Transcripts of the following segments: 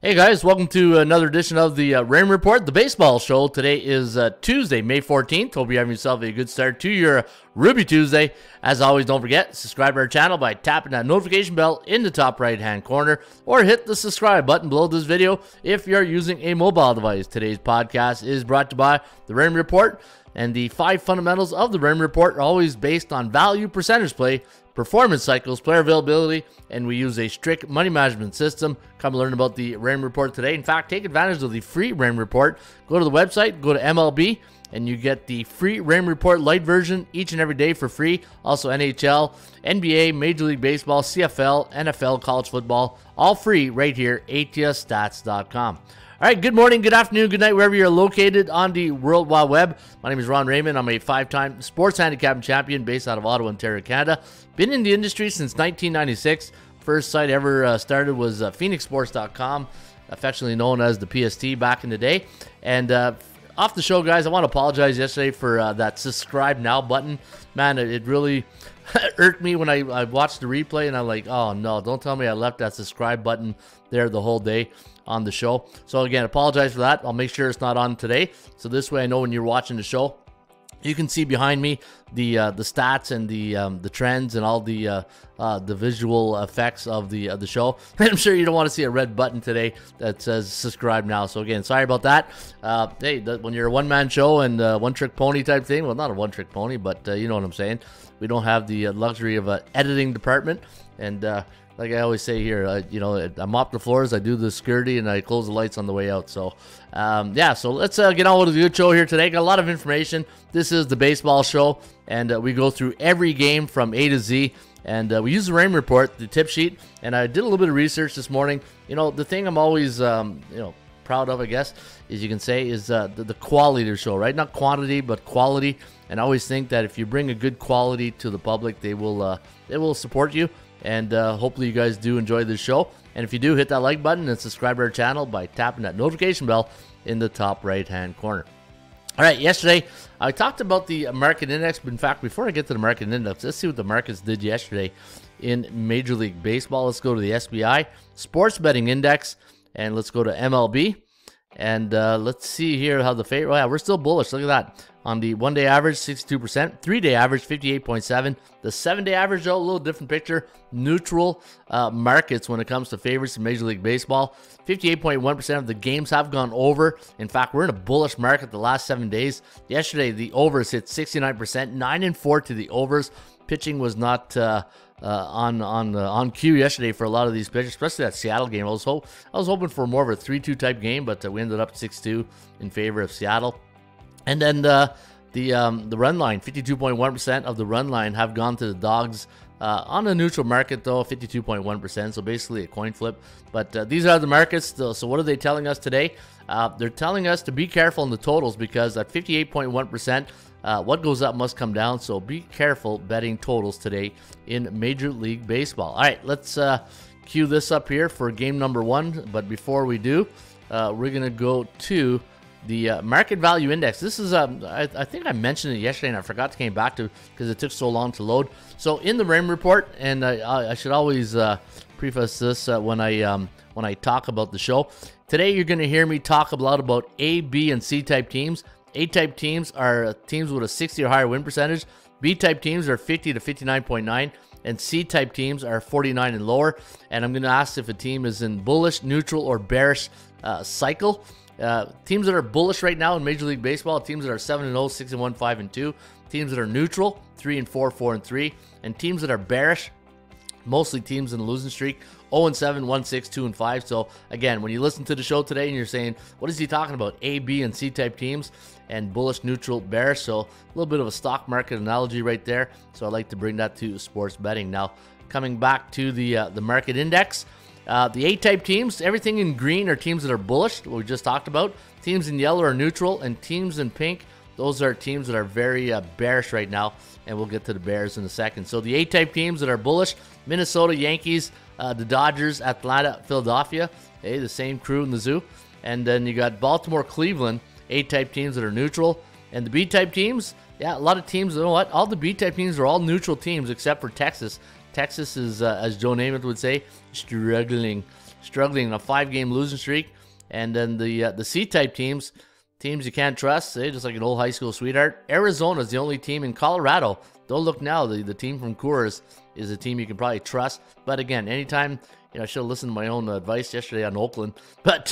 Hey guys, welcome to another edition of the Raymond Report, the baseball show. Today is Tuesday, May 14th. Hope you're having yourself a good start to your Ruby Tuesday. As always, don't forget, subscribe to our channel by tapping that notification bell in the top right-hand corner, or hit the subscribe button below this video if you're using a mobile device. Today's podcast is brought to you by the Raymond Report, and the 5 fundamentals of the Raymond Report are always based on value, percentage play, performance cycles, player availability, and we use a strict money management system. Come learn about the Raymond Report today. In fact, take advantage of the free Raymond Report. Go to the website, go to MLB, and you get the free Raymond Report Lite version each and every day for free. Also NHL, NBA, Major League Baseball, CFL, NFL, college football, all free right here, atiastats.com. All right, good morning, good afternoon, good night, wherever you're located on the World Wide Web. My name is Ron Raymond. I'm a 5-time sports handicapping champion based out of Ottawa, Ontario, Canada. Been in the industry since 1996. First site ever started was phoenixsports.com, affectionately known as the PST back in the day. And off the show, guys, I want to apologize yesterday for that subscribe now button. Man, it really irked me when I watched the replay, and I'm like, oh no, don't tell me I left that subscribe button there the whole day on the show. So again, apologize for that. I'll make sure it's not on today, so this way I know when you're watching the show. You can see behind me the stats and the trends and all the visual effects of the show. I'm sure you don't want to see a red button today that says subscribe now. So again, sorry about that. Hey, when you're a one-man show and one-trick pony type thing, well, not a one-trick pony, but you know what I'm saying. We don't have the luxury of an editing department, and like I always say here, you know, I mop the floors, I do the security, and I close the lights on the way out. So, yeah, so let's get on with the good show here today. Got a lot of information. This is the baseball show, and we go through every game from A to Z. And we use the Raymond Report, the tip sheet, and I did a little bit of research this morning. You know, the thing I'm always, you know, proud of, I guess, is you can say, is the quality of the show, right? Not quantity, but quality. And I always think that if you bring a good quality to the public, they will support you. And hopefully you guys do enjoy this show. And if you do, hit that like button and subscribe to our channel by tapping that notification bell in the top right-hand corner. All right, yesterday I talked about the market index. But in fact, before I get to the market index, let's see what the markets did yesterday in Major League Baseball. Let's go to the SBI Sports Betting Index, and let's go to MLB. And let's see here how the favorite. Oh, yeah, we're still bullish. Look at that. On the 1-day average, 62%. 3-day average, 58.7%. The 7-day average, though, a little different picture. Neutral markets when it comes to favorites in Major League Baseball. 58.1% of the games have gone over. In fact, we're in a bullish market the last 7 days. Yesterday, the overs hit 69%. 9-4 to the overs. Pitching was not on cue yesterday for a lot of these pitchers, especially that Seattle game. I was hoping for more of a 3-2 type game, but we ended up 6-2 in favor of Seattle. And then the run line, 52.1% of the run line have gone to the Dogs. On a neutral market, though, 52.1%, so basically a coin flip. But these are the markets. So what are they telling us today? They're telling us to be careful in the totals, because at 58.1%, what goes up must come down. So be careful betting totals today in Major League Baseball. All right, let's cue this up here for game number 1. But before we do, we're going to go to the market value index. This is, I think I mentioned it yesterday and I forgot to came back to because it took so long to load. So in the Raymond Report, and I should always preface this when I talk about the show. Today you're going to hear me talk a lot about A, B, and C type teams. A-type teams are teams with a 60 or higher win percentage. B-type teams are 50 to 59.9. And C-type teams are 49 and lower. And I'm going to ask if a team is in bullish, neutral, or bearish cycle. Teams that are bullish right now in Major League Baseball, teams that are 7-0, 6-1, 5-2. Teams that are neutral, 3-4, 4-3. And teams that are bearish, mostly teams in a losing streak, 0-7, 1-6, 2-5. So again, when you listen to the show today and you're saying, what is he talking about? A, B, and C type teams, and bullish, neutral, bearish. So a little bit of a stock market analogy right there. So I like to bring that to sports betting. Now, coming back to the market index, the A-type teams, everything in green are teams that are bullish, what we just talked about. Teams in yellow are neutral, and teams in pink, those are teams that are very bearish right now, and we'll get to the Bears in a second. So the A-type teams that are bullish, Minnesota, Yankees, the Dodgers, Atlanta, Philadelphia, hey, the same crew in the zoo. And then you got Baltimore, Cleveland, A-type teams that are neutral. And the B-type teams, yeah, a lot of teams, you know what? All the B-type teams are all neutral teams except for Texas. Texas is, as Joe Namath would say, struggling struggling in a 5-game losing streak. And then the C-type teams you can't trust, just like an old high school sweetheart. Arizona is the only team in Colorado. Don't look now. The team from Coors is a team you can probably trust. But again, anytime, I should have listened to my own advice yesterday on Oakland. But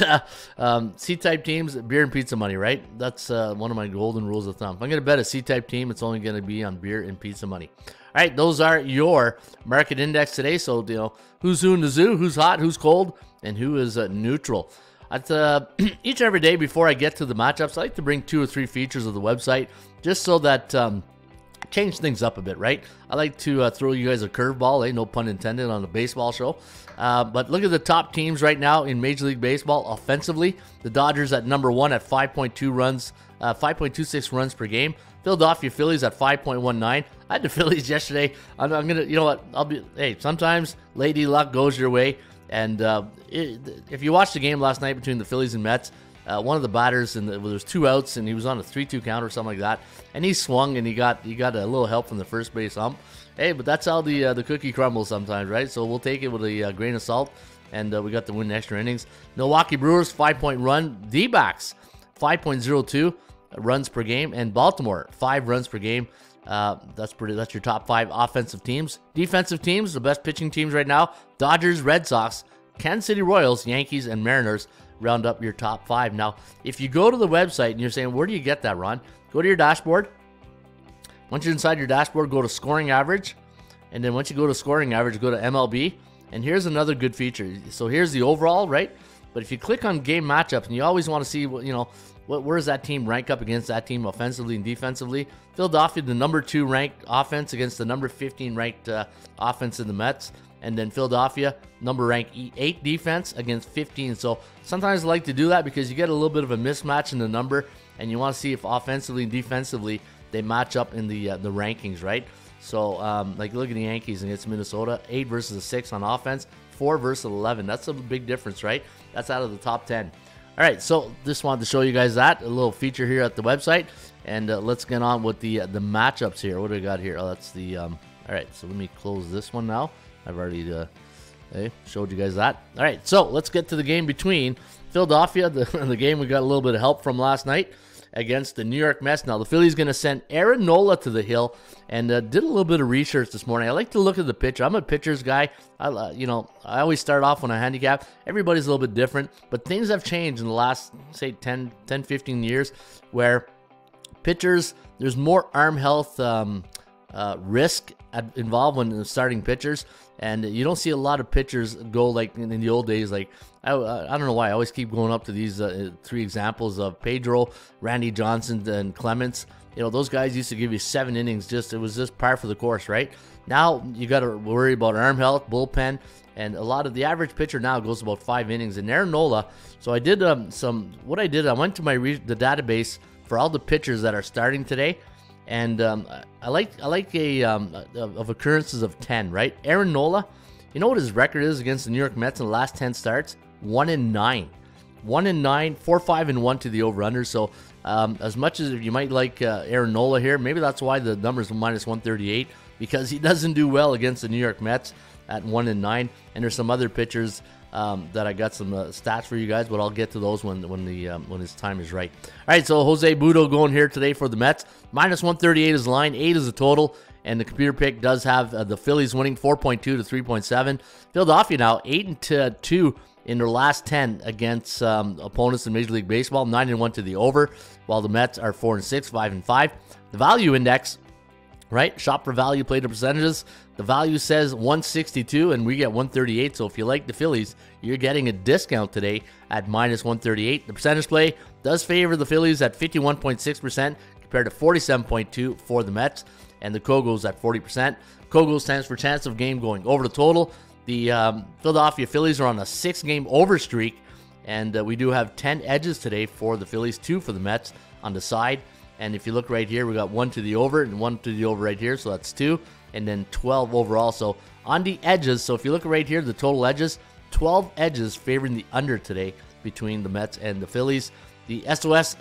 C-type teams, beer and pizza money, right? That's one of my golden rules of thumb. If I'm going to bet a C-type team, it's only going to be on beer and pizza money. All right, those are your market index today. So, who's who in the zoo, who's hot, who's cold, and who is neutral. Each and every day before I get to the matchups, I like to bring 2 or 3 features of the website just so that change things up a bit, right? I like to throw you guys a curveball, no pun intended, on the baseball show. But look at the top teams right now in Major League Baseball offensively. The Dodgers at number 1 at 5.2 runs, 5.26 runs per game. Philadelphia Phillies at 5.19. I had the Phillies yesterday. I'm gonna, you know what? Sometimes lady luck goes your way. And if you watched the game last night between the Phillies and Mets, one of the batters, there was 2 outs, and he was on a 3-2 count or something like that, and he swung, and he got a little help from the first base ump. Hey, but that's how the cookie crumbles sometimes, right? So we'll take it with a grain of salt, and we got the win in extra innings. Milwaukee Brewers 5-point run. D-backs 5.02 runs per game, and Baltimore 5 runs per game. That's your top 5 offensive teams. Defensive teams, the best pitching teams right now: Dodgers, Red Sox, Kansas City Royals, Yankees, and Mariners round up your top 5. Now, if you go to the website and you're saying, where do you get that, Ron? Go to your dashboard. Once you're inside your dashboard, go to scoring average. And then once you go to scoring average, go to MLB. And here's another good feature. So here's the overall, right? But if you click on game matchups, and you always want to see, where does that team rank up against that team offensively and defensively? Philadelphia, the number 2 ranked offense against the number 15 ranked offense in the Mets. And then Philadelphia, number ranked 8 defense against 15. So sometimes I like to do that because you get a little bit of a mismatch in the number, and you want to see if offensively and defensively they match up in the rankings, right? So like look at the Yankees against Minnesota, 8 versus a 6 on offense, 4 versus 11. That's a big difference, right? That's out of the top 10. All right, so just wanted to show you guys that, a little feature here at the website. And let's get on with the matchups here. What do we got here? Oh, that's the all right, so let me close this one now. I've already showed you guys that. All right, so let's get to the game between Philadelphia, the game we got a little bit of help from last night, against the New York Mets. Now, the Phillies going to send Aaron Nola to the hill, and did a little bit of research this morning. I like to look at the pitcher. I'm a pitcher's guy. I always start off when I handicap. Everybody's a little bit different, but things have changed in the last, say, 10, 15 years, where pitchers, there's more arm health risk involved when starting pitchers, and you don't see a lot of pitchers go like in the old days. Like I don't know why I always keep going up to these 3 examples of Pedro, Randy Johnson, and Clements. Those guys used to give you 7 innings. It was just par for the course, right? Now you got to worry about arm health, bullpen, and a lot of the average pitcher now goes about 5 innings. And Aaron Nola. So I did I went to the database for all the pitchers that are starting today. And I like of occurrences of 10, right? Aaron Nola, you know what his record is against the New York Mets in the last 10 starts? 1-9. 1-9, 4-5-1 to the over-under. So as much as you might like Aaron Nola here, maybe that's why the number's minus 138, because he doesn't do well against the New York Mets at 1-9. And there's some other pitchers that I got some stats for you guys, but I'll get to those when his time is right. All right, so Jose Budo going here today for the Mets. Minus 138 is the line, 8 is the total, and the computer pick does have the Phillies winning 4.2 to 3.7. Philadelphia now 8-2 in their last 10 against opponents in Major League Baseball, 9-1 to the over, while the Mets are 4-6, 5-5. The value index, right? Shop for value, play the percentages. The value says 162, and we get 138. So if you like the Phillies, you're getting a discount today at minus 138. The percentage play does favor the Phillies at 51.6% compared to 47.2% for the Mets, and the Kogos at 40%. Kogos stands for chance of game going over the total. The Philadelphia Phillies are on a 6-game over streak, and we do have 10 edges today for the Phillies, 2 for the Mets on the side. And if you look right here, we got 1 to the over and 1 to the over right here, so that's 2, and then 12 overall. So on the edges, so if you look right here, the total edges, 12 edges favoring the under today between the Mets and the Phillies. The SOS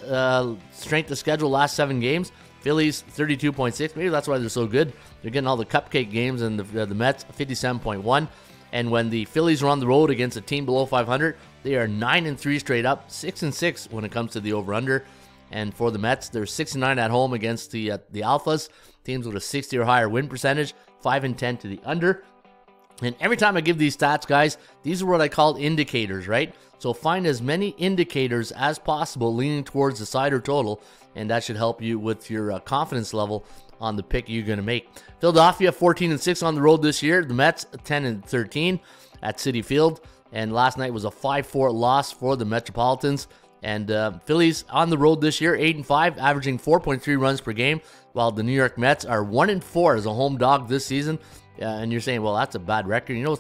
strength of schedule last 7 games, Phillies 32.6. Maybe that's why they're so good. They're getting all the cupcake games, and the Mets 57.1. And when the Phillies are on the road against a team below 500, they are 9-3 straight up, 6-6 when it comes to the over/under. And for the Mets, they're 6-9 at home against the Alphas, teams with a 60 or higher win percentage, 5-10 to the under. And every time I give these stats, guys, these are what I call indicators, right? So find as many indicators as possible leaning towards the side or total, and that should help you with your confidence level on the pick you're going to make. Philadelphia 14-6 on the road this year. The Mets 10-13 at Citi Field, and last night was a 5-4 loss for the Metropolitans. And Phillies on the road this year 8-5, averaging 4.3 runs per game, while the New York Mets are 1-4 as a home dog this season. And you're saying, well, that's a bad record. You know,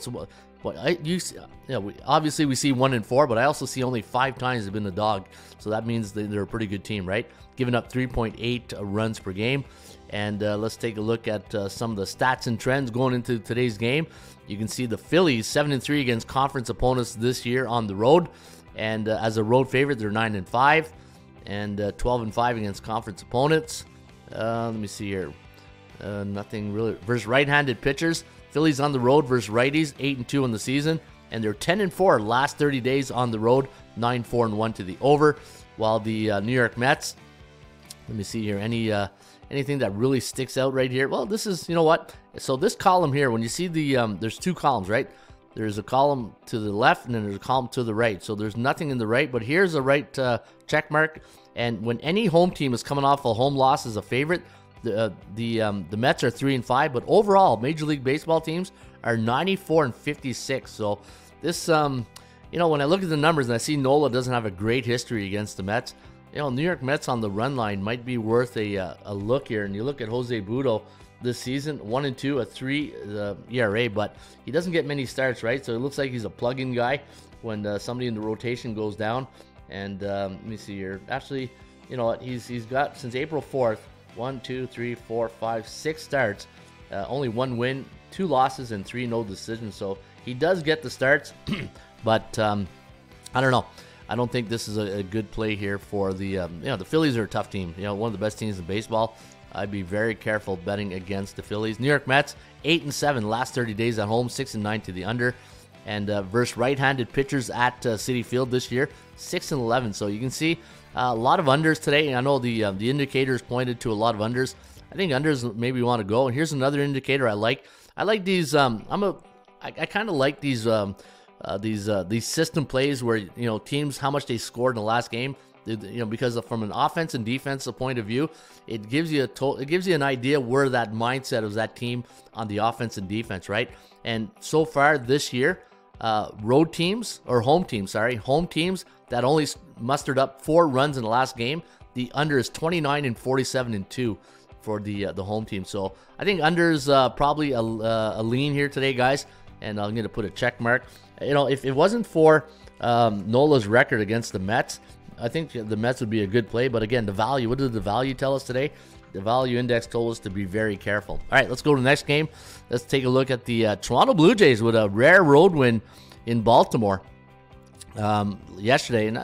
obviously we see 1-4, but I also see only 5 times they've been a dog. So that means they're a pretty good team, right? Giving up 3.8 runs per game. And let's take a look at some of the stats and trends going into today's game. You can see the Phillies 7-3 against conference opponents this year on the road. And as a road favorite, they're 9-5 and 12-5 against conference opponents. Let me see here. Nothing really. Versus right-handed pitchers, Phillies on the road versus righties, 8-2 in the season, and they're 10-4 last 30 days on the road, 9-4-1 to the over. While the New York Mets, let me see here, anything that really sticks out right here? Well, this is, you know what? So this column here, when you see the, there's 2 columns, right? There's a column to the left, and then there's a column to the right. So there's nothing in the right, but here's a right check mark. And when any home team is coming off a home loss as a favorite, the Mets are 3-5, but overall, Major League Baseball teams are 94-56. So this, you know, when I look at the numbers and I see Nola doesn't have a great history against the Mets, you know, New York Mets on the run line might be worth a look here. And you look at Jose Budo this season, 1-2, a 3 ERA, but he doesn't get many starts, right? So it looks like he's a plug-in guy when somebody in the rotation goes down. And let me see here. Actually, you know what? He's got since April 4th. 1, 2, 3, 4, 5, 6 starts, only 1 win, 2 losses, and 3 no decisions. So he does get the starts, but I don't know. I don't think this is a good play here for the, you know, the Phillies are a tough team. You know, one of the best teams in baseball. I'd be very careful betting against the Phillies. New York Mets 8-7 last 30 days at home, 6-9 to the under, and versus right-handed pitchers at Citi Field this year, 6-11. So you can see. A lot of unders today. I know the indicators pointed to a lot of unders. I think unders maybe want to go. And here's another indicator I like. I like these. I kind of like these system plays where, you know, teams how much they scored in the last game. You know, because from an offense and defensive point of view, it gives you an idea where that mindset of that team on the offense and defense, right? And so far this year, home teams that only mustered up 4 runs in the last game, the under is 29-47-2 for the home team. So I think under is probably a lean here today, guys, and I'm going to put a check mark. You know, if it wasn't for Nola's record against the Mets, I think the Mets would be a good play. But again, the value, what did the value tell us today? The value index told us to be very careful. All right, let's go to the next game. Let's take a look at the Toronto Blue Jays with a rare road win in Baltimore yesterday, and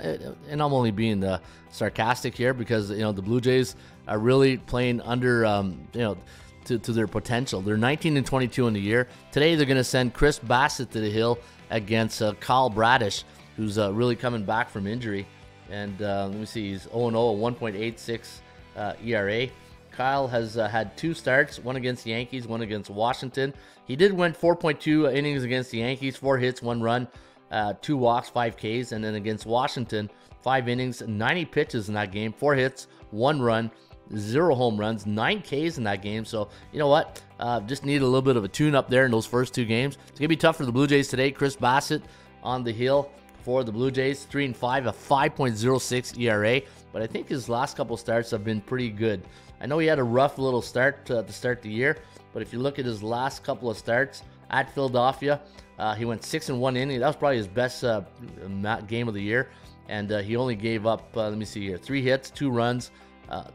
I'm only being sarcastic here because, you know, the Blue Jays are really playing under you know, to their potential. They're 19-22 in the year. Today they're going to send Chris Bassett to the hill against Kyle Bradish, who's really coming back from injury. And let me see, he's 0-0, a 1.86 ERA. Kyle has had 2 starts, one against the Yankees, one against Washington. He did win 4.2 innings against the Yankees, 4 hits, 1 run. 2 walks, 5 Ks, and then against Washington, 5 innings, 90 pitches in that game, 4 hits, 1 run, 0 home runs, 9 Ks in that game. So, you know what? Just need a little bit of a tune-up there in those first 2 games. It's going to be tough for the Blue Jays today. Chris Bassett on the hill for the Blue Jays, 3-5, a 5.06 ERA, but I think his last couple starts have been pretty good. I know he had a rough little start to start the year, but if you look at his last couple of starts at Philadelphia, he went 6-1 inning. That was probably his best game of the year. And he only gave up, let me see here, 3 hits, 2 runs,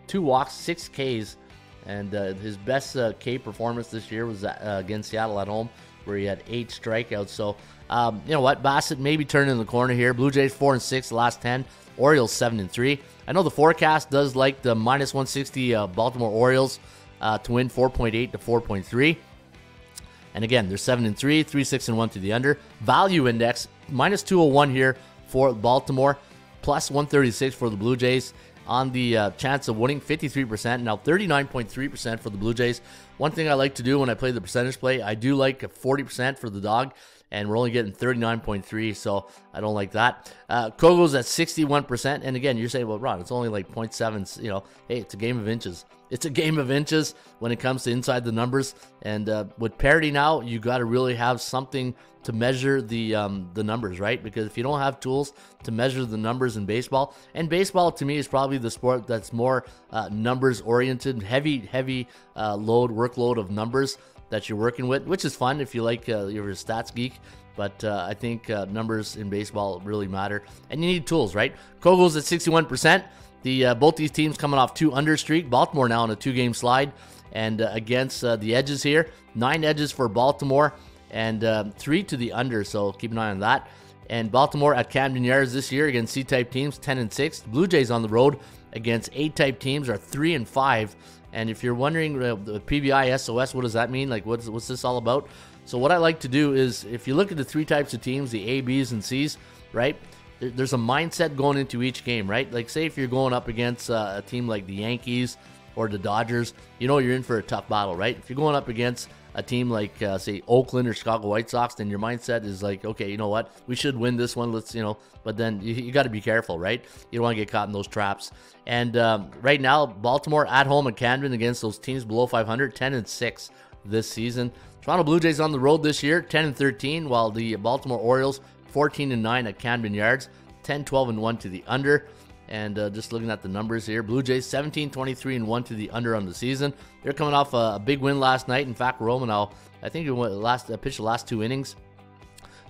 2 walks, 6 Ks. And his best K performance this year was against Seattle at home, where he had 8 strikeouts. So, you know what? Bassett maybe turning the corner here. Blue Jays 4-6 the last 10. Orioles 7-3. I know the forecast does like the -160 Baltimore Orioles to win 4.8 to 4.3. And again, they're 7-3, 3-6-1 to the under. Value index, minus 201 here for Baltimore, plus 136 for the Blue Jays. On the chance of winning, 53%, now 39.3% for the Blue Jays. One thing I like to do when I play the percentage play, I do like a 40% for the dog, and we're only getting 39.3, so I don't like that. Kogo's at 61%, and again, you're saying, well, Ron, it's only like 0.7, hey, it's a game of inches. It's a game of inches when it comes to inside the numbers, and with parity now, you got to really have something to measure the numbers, right? Because if you don't have tools to measure the numbers in baseball, and baseball to me is probably the sport that's more numbers oriented, heavy workload of numbers that you're working with, which is fun if you like, you're a stats geek. But I think numbers in baseball really matter, and you need tools, right? Kogo's at 61%. Both these teams coming off 2 under streak. Baltimore now on a 2-game slide, and against the edges here, 9 edges for Baltimore, and 3 to the under, so keep an eye on that. And Baltimore at Camden Yards this year against C-type teams, 10-6. Blue Jays on the road against A-type teams are 3-5. And if you're wondering, the PBI SOS, what does that mean? Like, what's this all about? So what I like to do is, if you look at the 3 types of teams, the A, Bs, and Cs, right? There's a mindset going into each game, right? Like, say if you're going up against a team like the Yankees or the Dodgers, you're in for a tough battle, right? If you're going up against a team like, say, Oakland or Chicago White Sox, then your mindset is like, okay, you know what? We should win this one. Let's, but then you got to be careful, right? You don't want to get caught in those traps. And right now, Baltimore at home at Camden against those teams below 500, 10-6 this season. Toronto Blue Jays on the road this year, 10-13, while the Baltimore Orioles, 14-9 at Camden Yards, 10-12-1 to the under. And just looking at the numbers here, Blue Jays 17-23-1 to the under on the season. They're coming off a big win last night. In fact, Romano, I think he pitched the last 2 innings.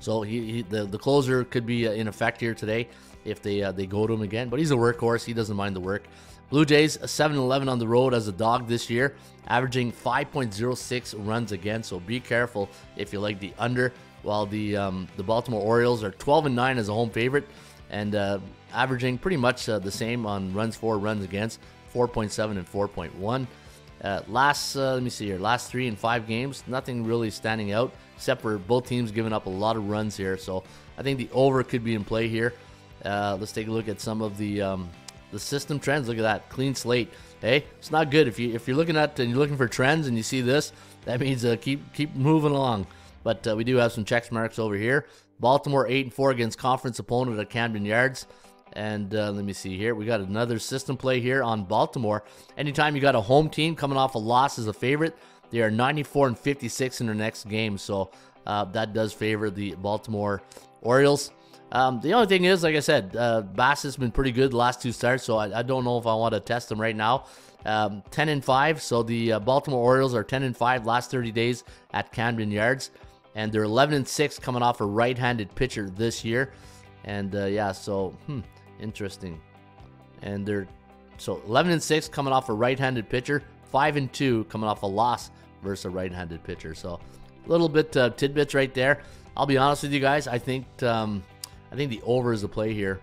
So the closer could be in effect here today if they go to him again. But he's a workhorse. He doesn't mind the work. Blue Jays 7-11 on the road as a dog this year, averaging 5.06 runs against. So be careful if you like the under. While the Baltimore Orioles are 12-9 as a home favorite, and averaging pretty much the same on runs for, runs against, 4.7 and 4.1. Let me see here, last 3 and 5 games, nothing really standing out except for both teams giving up a lot of runs here. So I think the over could be in play here. Let's take a look at some of the system trends. Look at that clean slate. Hey, it's not good if you're looking at and you're looking for trends and you see this. That means keep moving along. But we do have some check marks over here. Baltimore 8-4 against conference opponent at Camden Yards. And let me see here. We got another system play here on Baltimore. Anytime you got a home team coming off a loss as a favorite, they are 94-56 in their next game. So that does favor the Baltimore Orioles. The only thing is, like I said, Bassett's been pretty good the last 2 starts, so I don't know if I want to test them right now. 10-5, so the Baltimore Orioles are 10-5 last 30 days at Camden Yards. And they're 11-6 coming off a right-handed pitcher this year. And so interesting. And they're 11-6 coming off a right-handed pitcher, 5-2 coming off a loss versus a right-handed pitcher. So a little bit tidbits right there. I'll be honest with you guys. I think the over is the play here.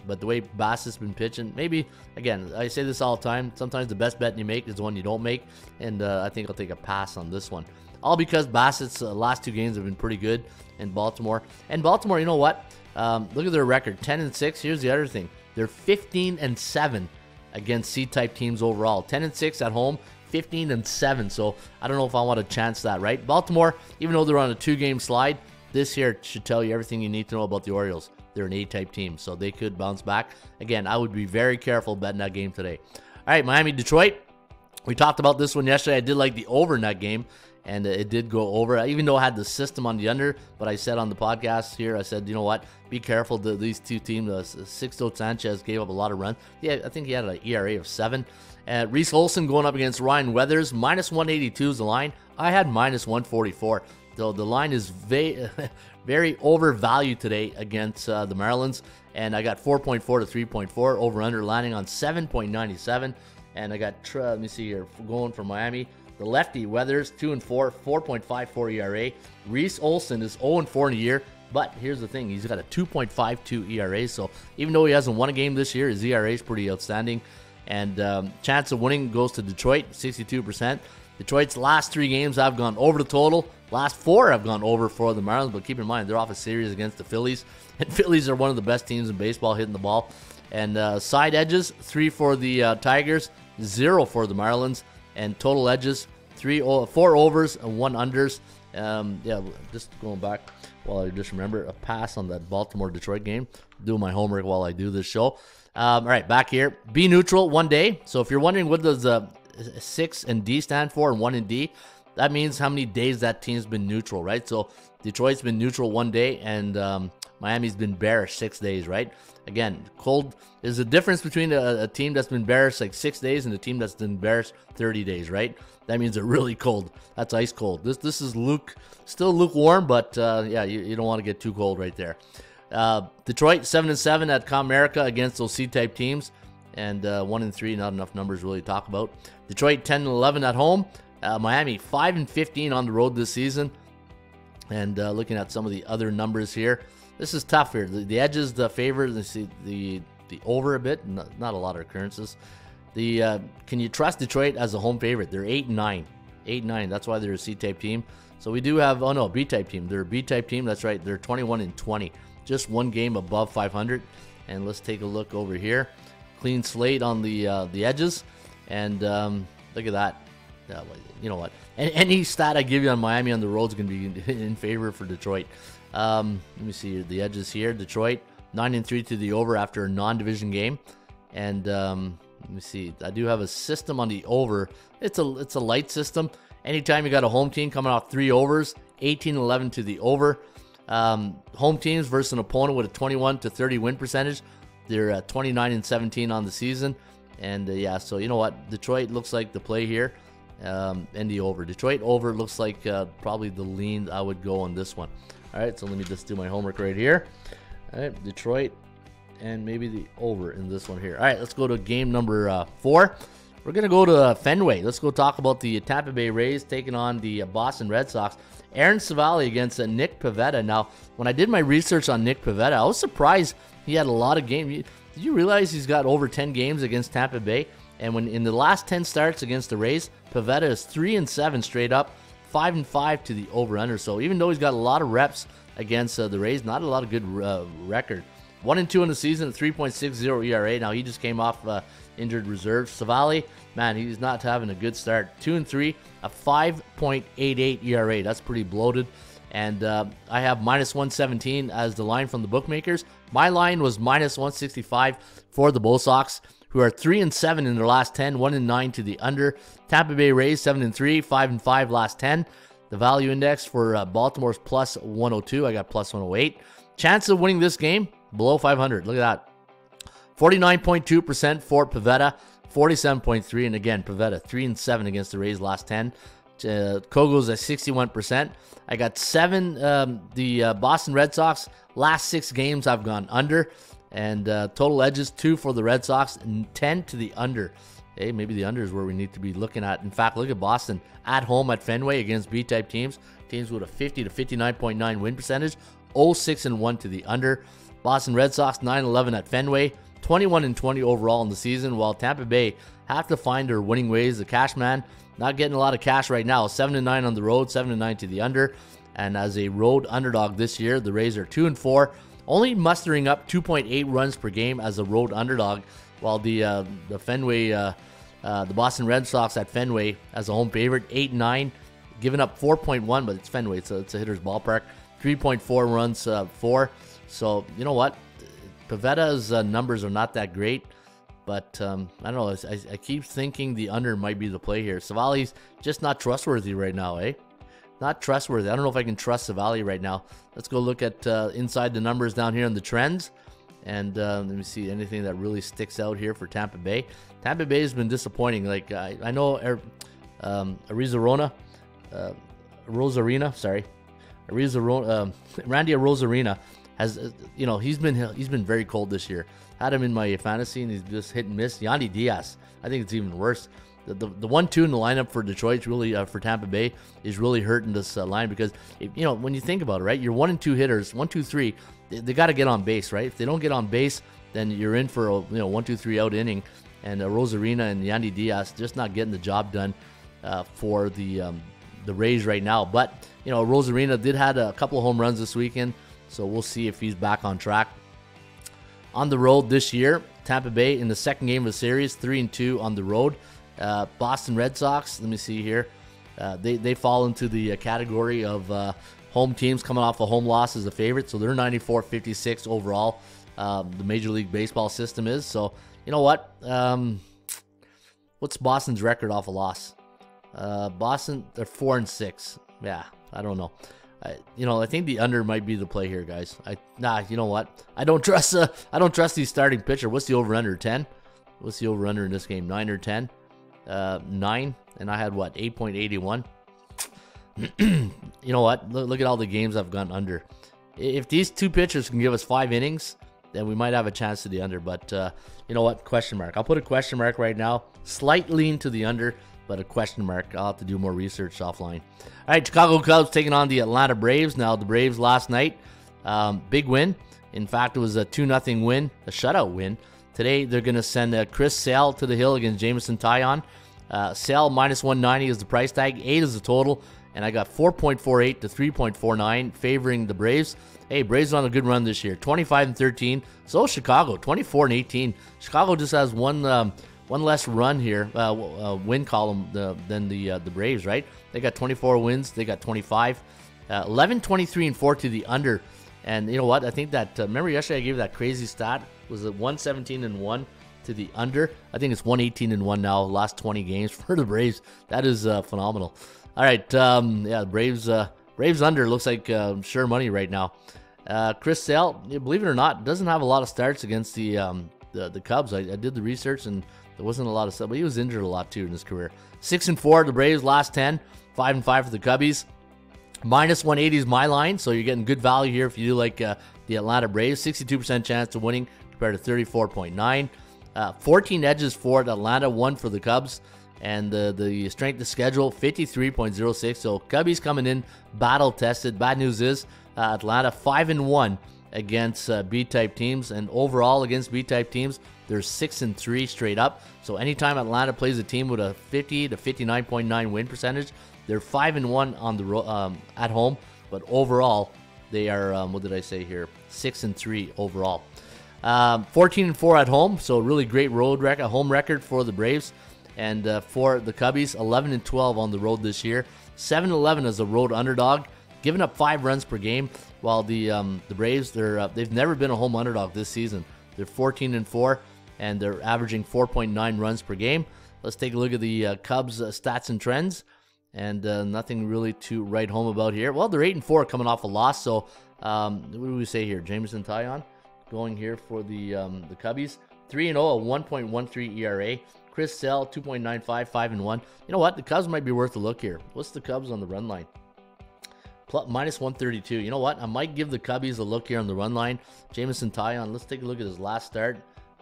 But the way Bassett's been pitching, maybe, again, I say this all the time, sometimes the best bet you make is the one you don't make. And I think I'll take a pass on this one. All because Bassett's last 2 games have been pretty good in Baltimore. And Baltimore, you know what? Look at their record, 10-6. Here's the other thing. They're 15-7 against C-type teams overall. 10-6 at home, 15-7. So I don't know if I want to chance that, right? Baltimore, even though they're on a 2-game slide, this here should tell you everything you need to know about the Orioles. They're an A-type team, so they could bounce back. Again, I would be very careful betting that game today. All right, Miami-Detroit. We talked about this one yesterday. I did like the over in that game. And it did go over, even though I had the system on the under. But I said on the podcast here, I said, you know what? Be careful. These 2 teams, Sixto Sanchez gave up a lot of runs. Yeah, I think he had an ERA of 7. Reese Olson going up against Ryan Weathers. Minus 182 is the line. I had minus 144. So the line is very overvalued today against the Marlins. And I got 4.4 to 3.4. Over-under landing on 7.97. And I got, let me see here, going for Miami. The lefty, Weathers, 2-4, 4.54 ERA. Reese Olson is 0-4 in a year, but here's the thing. He's got a 2.52 ERA, so even though he hasn't won a game this year, his ERA is pretty outstanding. And chance of winning goes to Detroit, 62%. Detroit's last 3 games have gone over the total. Last 4 have gone over for the Marlins, but keep in mind, they're off a series against the Phillies. And Phillies are one of the best teams in baseball hitting the ball. And side edges, 3 for the Tigers, 0 for the Marlins. And total edges, 4 overs and 1 unders. Yeah, just going back while I just remember a pass on that Baltimore-Detroit game. Doing my homework while I do this show. All right, back here. Be neutral 1 day. So if you're wondering what does 6 and D stand for and 1 and D, that means how many days that team's been neutral, right? So Detroit's been neutral 1 day, and Miami's been bearish 6 days, right? Again, cold. There's a difference between a team that's been bearish like 6 days and a team that's been bearish 30 days, right? That means they're really cold. That's ice cold. This is still lukewarm, but yeah, you don't want to get too cold right there. Detroit 7-7 at Comerica against those C-type teams, and 1-3. Not enough numbers really to talk about. Detroit 10-11 at home. Miami 5-15 on the road this season. And looking at some of the other numbers here, this is tough here. The edges, the favor, the over a bit. Not a lot of occurrences. Can you trust Detroit as a home favorite? They're 8-9. 8-9. That's why they're a C-type team. So we do have, B-type team. They're a B-type team. That's right. They're 21-20. Just 1 game above 500. And let's take a look over here. Clean slate on the edges. And look at that. You know what? Any stat I give you on Miami on the road is going to be in favor for Detroit. Let me see the edges here. Detroit 9-3 to the over after a non-division game. And let me see. I do have a system on the over. It's a light system. Anytime you got a home team coming off 3 overs, 18-11 to the over. Home teams versus an opponent with a 21-30 win percentage. They're 29-17 on the season. And yeah, so you know what? Detroit looks like the play here. And the over. Detroit over looks like probably the lean I would go on this one. All right, so let me just do my homework right here. All right, Detroit and maybe the over in this one here. All right, let's go to game number 4. We're going to go to Fenway. Let's go talk about the Tampa Bay Rays taking on the Boston Red Sox. Aaron Savali against Nick Pivetta. Now, when I did my research on Nick Pivetta, I was surprised he had a lot of games. Did you realize he's got over 10 games against Tampa Bay? And when in the last 10 starts against the Rays, Pivetta is 3-7 straight up, 5-5 to the over/under. So even though he's got a lot of reps against the Rays, not a lot of good record. 1-2 in the season, 3.60 ERA. Now he just came off injured reserve. Savali, man, he's not having a good start. 2-3, a 5.88 ERA. That's pretty bloated. And I have -117 as the line from the bookmakers. My line was -165 for the Bull Sox, who are 3-7 in their last 10, 1-9 to the under. Tampa Bay Rays 7-3, 5-5 last 10. The value index for Baltimore's +102. I got +108. Chance of winning this game below 500. Look at that. 49.2% for Pivetta, 47.3, and again Pivetta 3-7 against the Rays last 10. Kogo's at 61%. I got 7. The Boston Red Sox last 6 games I've gone under. And total edges 2 for the Red Sox and 10 to the under. Hey, maybe the under is where we need to be looking at. In fact, look at Boston at home at Fenway against B-type teams. Teams with a 50 to 59.9 win percentage. 0-6-1 to the under. Boston Red Sox 9-11 at Fenway. 21-20 overall in the season, while Tampa Bay have to find their winning ways. The cash man not getting a lot of cash right now. 7-9 on the road, 7-9 to the under. And as a road underdog this year, the Rays are 2-4. Only mustering up 2.8 runs per game as a road underdog, while the Fenway, the Boston Red Sox at Fenway as a home favorite, 8-9, giving up 4.1, but it's Fenway, it's a hitter's ballpark, 3.4 runs for. So you know what, Pivetta's numbers are not that great, but I don't know. I keep thinking the under might be the play here. Savali's just not trustworthy right now, eh? Not trustworthy. I don't know if I can trust Savali right now. Let's go look at inside the numbers down here in the trends. And let me see anything that really sticks out here for Tampa Bay. Tampa Bay has been disappointing. Like, I know Rosarina, Randy Rosarina has, he's been very cold this year. Had him in my fantasy, and he's just hit and miss. Yandy Diaz, I think it's even worse. The 1-2 in the lineup for Detroit, really for Tampa Bay, is really hurting this line because when you think about it, right, your 1 and 2 hitters, 1, 2, 3, they got to get on base, right? If they don't get on base, then you're in for a 1, 2, 3 out inning, and Rosarina and Yandy Diaz just not getting the job done. for the Rays right now. But, you know, Rosarina did had a couple of home runs this weekend, so we'll see if he's back on track. On the road this year, Tampa Bay in the second game of the series, 3-2 on the road. Boston Red Sox, let me see here. They fall into the category of home teams coming off a home loss as a favorite, so they're 94-56 overall. The Major League Baseball system is. So, you know what? What's Boston's record off a loss? Boston, they're 4-6. Yeah, I don't know. I think the under might be the play here, guys. You know what? I don't trust the starting pitcher. What's the over/under? 10? What's the over/under in this game? 9 or 10? 9, and I had what? 8.81. You know what? Look at all the games I've gone under. If these two pitchers can give us 5 innings, then we might have a chance to the under. But you know what? Question mark. I'll put a question mark right now. Slight lean to the under, but a question mark. I'll have to do more research offline. All right, Chicago Cubs taking on the Atlanta Braves. Now, the Braves last night, big win. In fact, it was a 2-0 win, a shutout win. Today, they're going to send Chris Sale to the hill against Jameson Taillon. Sale minus 190 is the price tag. 8 is the total. And I got 4.48 to 3.49 favoring the Braves. Hey, Braves on a good run this year. 25-13. So Chicago, 24-18. Chicago just has one less run here, win column than the Braves, right? They got 24 wins. They got 25. 11, 23, and 4 to the under. And you know what? I think that, remember yesterday I gave that crazy stat? Was it 117-1 to the under? I think it's 118-1 now, last 20 games for the Braves. That is phenomenal. All right, the Braves under looks like sure money right now. Chris Sale, believe it or not, doesn't have a lot of starts against the Cubs. I did the research and there wasn't a lot of stuff, but he was injured a lot too in his career. 6-4 the Braves last 10, 5-5 for the Cubbies. Minus 180 is my line, so you're getting good value here if you do like the Atlanta Braves. 62% chance of winning compared to 34.9. 14 edges for Atlanta, 1 for the Cubs. And the strength of schedule, 53.06. So Cubbies coming in battle-tested. Bad news is Atlanta 5-1 against B-type teams. And overall against B-type teams, they're 6-3 straight up. So anytime Atlanta plays a team with a 50 to 59.9 win percentage, they're 5-1 on the at home. But overall, they are, what did I say here? 6-3 overall. 14-4 at home. So really great road record, home record for the Braves. And for the Cubbies, 11-12 on the road this year. 7-11 as a road underdog, giving up 5 runs per game. While the Braves, they've never been a home underdog this season. They're 14-4, and they're averaging 4.9 runs per game. Let's take a look at the Cubs' stats and trends. And nothing really to write home about here. Well, they're 8-4 coming off a loss. So what do we say here? Jameson Taillon going here for the Cubbies. 3-0, a 1.13 ERA. Chris Sale, 2.95, 5-1. You know what? The Cubs might be worth a look here. What's the Cubs on the run line? Minus 132. You know what? I might give the Cubbies a look here on the run line. Jameson Taillon, let's take a look at his last start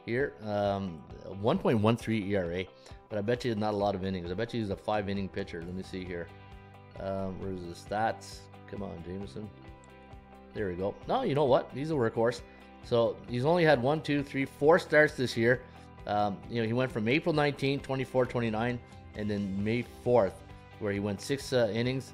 here. 1.13 ERA. But I bet you not a lot of innings. I bet you he's a 5-inning pitcher. Let me see here. Where's the stats? Come on, Jameson. There we go. No, you know what? He's a workhorse. So he's only had 4 starts this year. He went from April 19, 24, 29, and then May 4th, where he went 6 innings,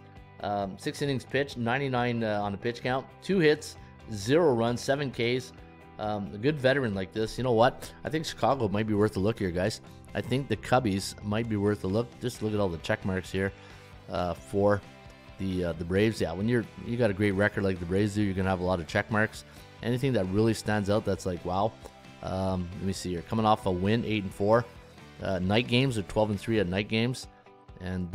6 innings pitched, 99 on the pitch count, 2 hits, 0 runs, 7 Ks. A good veteran like this. You know what? I think Chicago might be worth a look here, guys. I think the Cubbies might be worth a look. Just look at all the check marks here for the Braves. Yeah, when you got a great record like the Braves do, you're gonna have a lot of check marks. Anything that really stands out, that's like wow. Let me see here. Coming off a win, 8-4. Night games are 12-3 at night games, and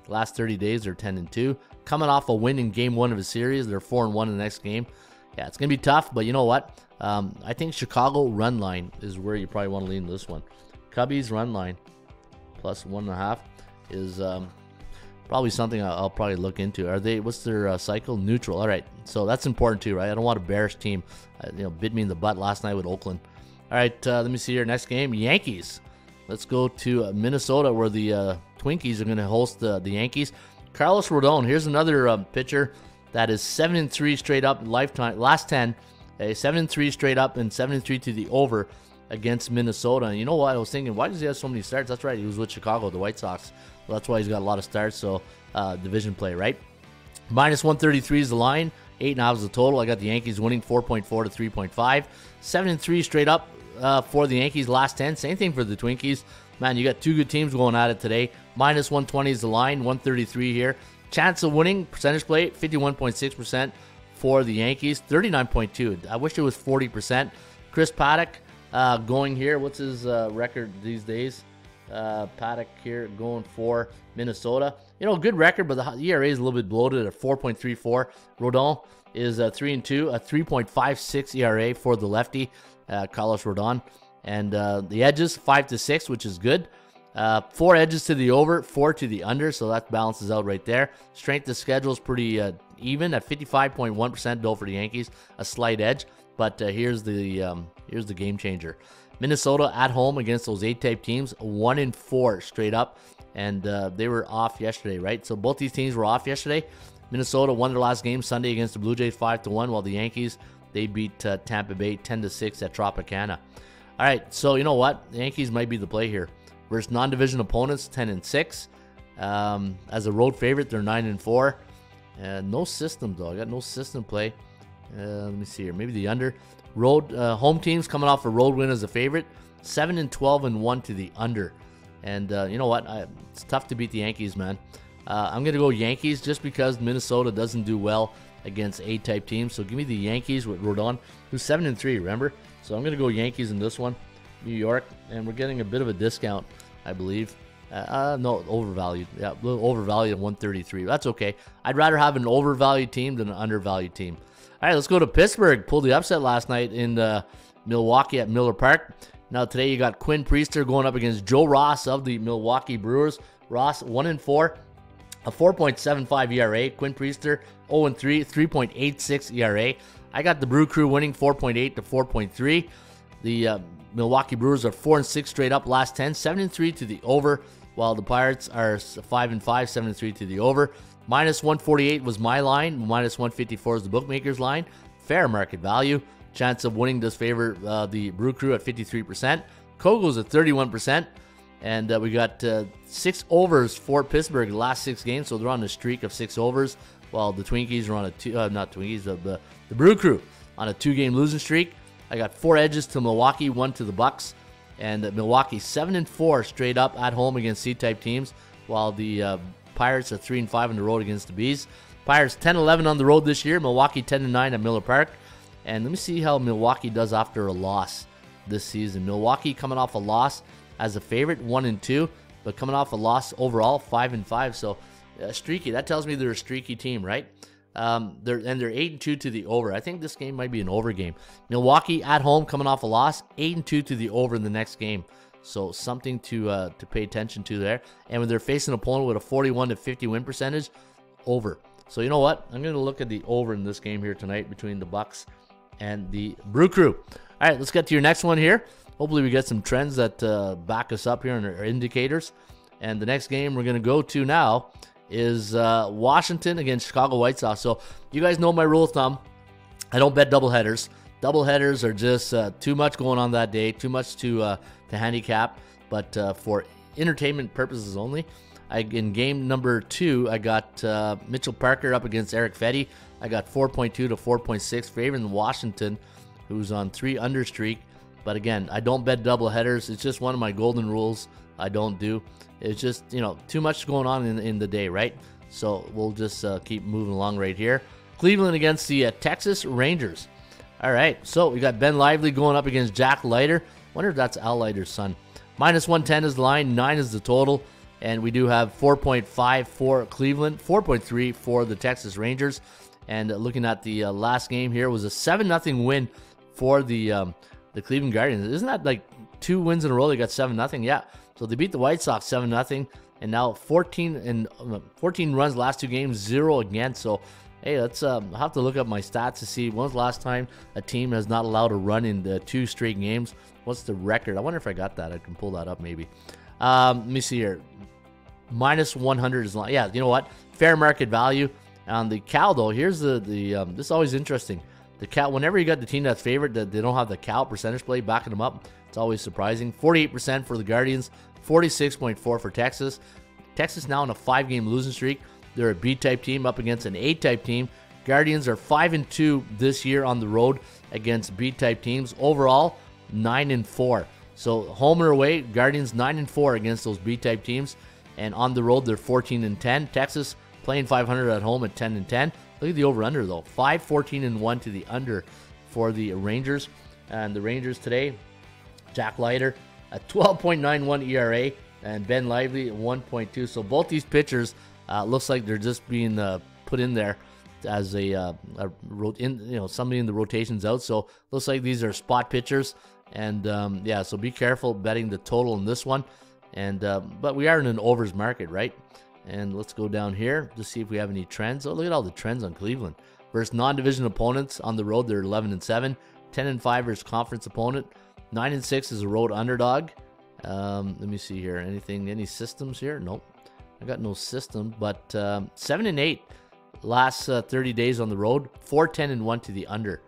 last 30 days they're 10-2. Coming off a win in Game 1 of a series, they're 4-1 in the next game. Yeah, it's gonna be tough, but you know what? I think Chicago run line is where you probably want to lean this one. Cubbies run line plus 1.5 is probably something I'll probably look into. What's their cycle? Neutral. All right, so that's important too, right? I don't want a bearish team. Bit me in the butt last night with Oakland. All right, let me see here. Next game, Yankees. Let's go to Minnesota, where the Twinkies are going to host the Yankees. Carlos Rodon. Here's another pitcher that is 7-3 straight up lifetime. Last 10, 7-3 straight up and 7-3 to the over against Minnesota. And you know what? I was thinking, why does he have so many starts? That's right. He was with Chicago, the White Sox. Well, that's why he's got a lot of starts. So division play, right? Minus 133 is the line. 8.5 is the total. I got the Yankees winning 4.4 to 3.5. 7-3 straight up for the Yankees last 10. Same thing for the Twinkies. Man, you got two good teams going at it today. Minus 120 is the line. 133 here. Chance of winning, percentage play, 51.6% for the Yankees. 39.2. I wish it was 40%. Chris Paddock going here. What's his record these days? Paddock here going for Minnesota. You know, good record, but the ERA is a little bit bloated at 4.34. Rodon is 3-2, a 3.56 ERA for the lefty, Carlos Rodon. And the edges, 5-6, which is good. 4 edges to the over, 4 to the under, so that balances out right there. Strength of schedule is pretty even at 55.1% though for the Yankees, a slight edge. But here's the game changer. Minnesota at home against those A-type teams, 1-4 straight up, and they were off yesterday, right? So both these teams were off yesterday. Minnesota won their last game Sunday against the Blue Jays 5-1, while the Yankees, they beat Tampa Bay 10-6 at Tropicana. All right, so you know what? The Yankees might be the play here. Versus non-division opponents, 10-6. As a road favorite, they're 9-4. No system though. I got no system play. Let me see here. Maybe the under. Road home teams coming off a road win as a favorite, 7-12 and 1 to the under. And you know what? It's tough to beat the Yankees, man. I'm gonna go Yankees just because Minnesota doesn't do well against A-type teams. So give me the Yankees with Rodon, who's 7-3. Remember? So I'm gonna go Yankees in this one. New York, and we're getting a bit of a discount, I believe. No, overvalued. Yeah, a little overvalued at 133. That's okay. I'd rather have an overvalued team than an undervalued team. All right, let's go to Pittsburgh. Pulled the upset last night in Milwaukee at Miller Park. Now today you got Quinn Priester going up against Joe Ross of the Milwaukee Brewers. Ross 1-4, a 4.75 ERA. Quinn Priester 0-3, 3.86 ERA. I got the Brew Crew winning 4.8 to 4.3. The Milwaukee Brewers are 4-6 straight up last 10, 7-3 to the over, while the Pirates are 5-5, 7-3 to the over. Minus 148 was my line. Minus 154 is the bookmaker's line. Fair market value. Chance of winning does favor the Brew Crew at 53%. Kogo's at 31%. And we got 6 overs for Pittsburgh the last 6 games, so they're on a streak of 6 overs, while the Twinkies are on a the Brew Crew on a 2-game losing streak. I got 4 edges to Milwaukee, 1 to the Bucks, and Milwaukee 7-4 straight up at home against C-type teams, while the Pirates are 3-5 on the road against the Bees. Pirates 10-11 on the road this year. Milwaukee 10-9 at Miller Park. And let me see how Milwaukee does after a loss this season. Milwaukee coming off a loss as a favorite, 1-2, but coming off a loss overall, 5-5. So streaky. That tells me they're a streaky team, right? They're 8-2 to the over. I think this game might be an over game. Milwaukee at home coming off a loss, 8-2 to the over in the next game. So something to pay attention to there. And when they're facing an opponent with a 41 to 50 win percentage, over. So you know what? I'm going to look at the over in this game here tonight between the Bucks and the Brew Crew. All right, let's get to your next one here. Hopefully we get some trends that back us up here and our indicators. And the next game we're going to go to now is Washington against Chicago White Sox. So you guys know my rule of thumb. I don't bet doubleheaders. Doubleheaders are just too much going on that day, too much to handicap. But for entertainment purposes only, in game number 2, I got Mitchell Parker up against Eric Fetty. I got 4.2 to 4.6 favoring Washington, who's on 3 under streak. But again, I don't bet doubleheaders. It's just one of my golden rules I don't do. It's just, too much going on in the day, right? So we'll just keep moving along right here. Cleveland against the Texas Rangers. All right, so we got Ben Lively going up against Jack Leiter. Wonder if that's Al Leiter's son. Minus 110 is the line, 9 is the total. And we do have 4.5 for Cleveland, 4.3 for the Texas Rangers. And looking at the last game here, was a 7-0 win for the Cleveland Guardians. Isn't that like 2 wins in a row? They got 7-0. Yeah. So they beat the White Sox 7-0, and now 14 runs last 2 games, 0 against. So hey, let's I'll have to look up my stats to see when's the last time a team has not allowed a run in the 2 straight games. What's the record? I wonder if I got that. I can pull that up maybe. Let me see here. Minus 100 is, you know what? Fair market value on the Cal though. Here's the this is always interesting. The Cal, whenever you got the team that's favored, that they don't have the Cal percentage play backing them up, it's always surprising. 48% for the Guardians, 46.4 for Texas. Texas now in a 5-game losing streak. They're a B-type team up against an A-type team. Guardians are 5-2 this year on the road against B-type teams. Overall, 9-4. So home or away, Guardians 9-4 against those B-type teams, and on the road they're 14-10. Texas playing 500 at home at 10-10. Look at the over/under though, 5-14-1 to the under for the Rangers. And the Rangers today, Jack Leiter at 12.91 ERA and Ben Lively at 1.2. So both these pitchers looks like they're just being put in there as a somebody in the rotations out. So looks like these are spot pitchers. And yeah, so be careful betting the total in this one. And but we are in an overs market, right? And let's go down here to see if we have any trends. Oh, look at all the trends on Cleveland. Versus non-division opponents on the road, they're 11-7. 10-5 versus conference opponent. 9-6 is a road underdog. Let me see here. Any systems here? Nope. I got no system. But 7-8 last 30 days on the road. 4-10-1 to the under.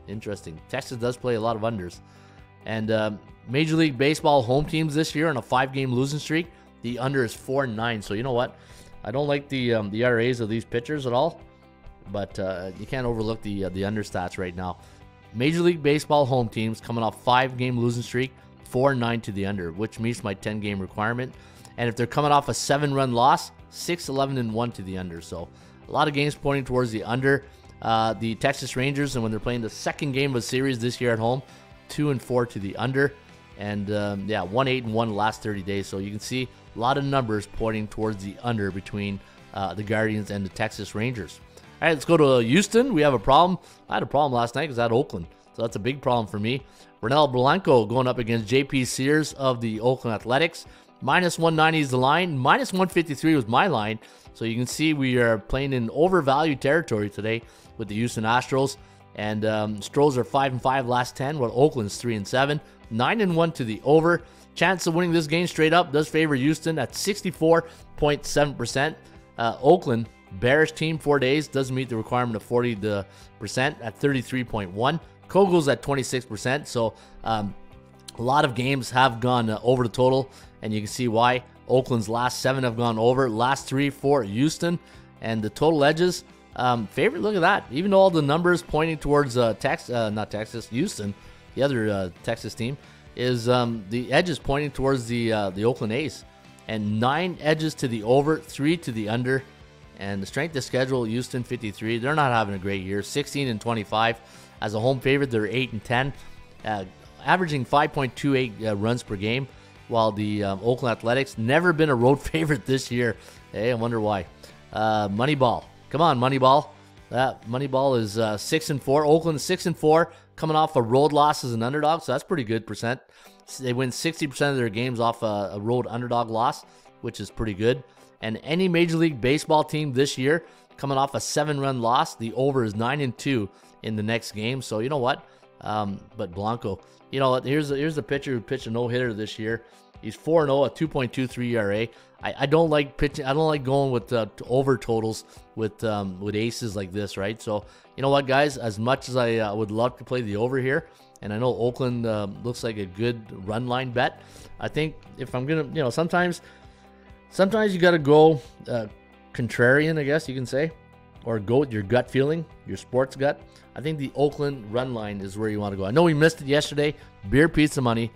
Interesting. Texas does play a lot of unders. And Major League Baseball home teams this year on a 5-game losing streak. The under is 4-9. So you know what? I don't like the ERAs of these pitchers at all. But you can't overlook the under stats right now. Major League Baseball home teams coming off 5-game losing streak, 4-9 to the under, which meets my 10-game requirement. And if they're coming off a 7-run loss, 6-11-1 to the under. So a lot of games pointing towards the under. The Texas Rangers, and when they're playing the second game of a series this year at home, 2-4 to the under. And yeah, 1-8-1 last 30 days. So you can see a lot of numbers pointing towards the under between the Guardians and the Texas Rangers. All right, let's go to Houston. We have a problem. I had a problem last night because I had Oakland. So that's a big problem for me. Ronel Blanco going up against JP Sears of the Oakland Athletics. -190 is the line. -153 was my line. So you can see we are playing in overvalued territory today with the Houston Astros. And Stros are 5-5 last 10, while Oakland's 3-7. 9-1 to the over. Chance of winning this game straight up does favor Houston at 64.7%. Oakland, bearish team, 4 days, doesn't meet the requirement of 40% at 33.1. Kogel's at 26%. So a lot of games have gone over the total, and you can see why. Oakland's last 7 have gone over. Last 3 for Houston. And the total edges, favorite, look at that. Even though all the numbers pointing towards Houston, the other Texas team, is the edges pointing towards the Oakland A's. And 9 edges to the over, 3 to the under. And the strength of schedule, Houston 53. They're not having a great year. 16-25. As a home favorite, they're 8-10. Averaging 5.28 runs per game. While the Oakland Athletics never been a road favorite this year. Hey, I wonder why. Moneyball. Come on, Moneyball. Moneyball is 6-4. Oakland 6-4. Coming off a road loss as an underdog. So that's pretty good percent. They win 60% of their games off a road underdog loss, which is pretty good. And any Major League Baseball team this year coming off a 7-run loss, the over is 9-2 in the next game. So you know what? But Blanco, you know what? Here's the pitcher who pitched a no-hitter this year. He's 4-0 at 2.23 ERA. I don't like pitching. I don't like going with over totals with aces like this, right? So you know what, guys? As much as I would love to play the over here, and I know Oakland looks like a good run line bet, I think if I'm gonna, sometimes you got to go contrarian, I guess you can say, or go with your gut feeling, your sports gut. I think the Oakland run line is where you want to go. I know we missed it yesterday. Beer pizza money.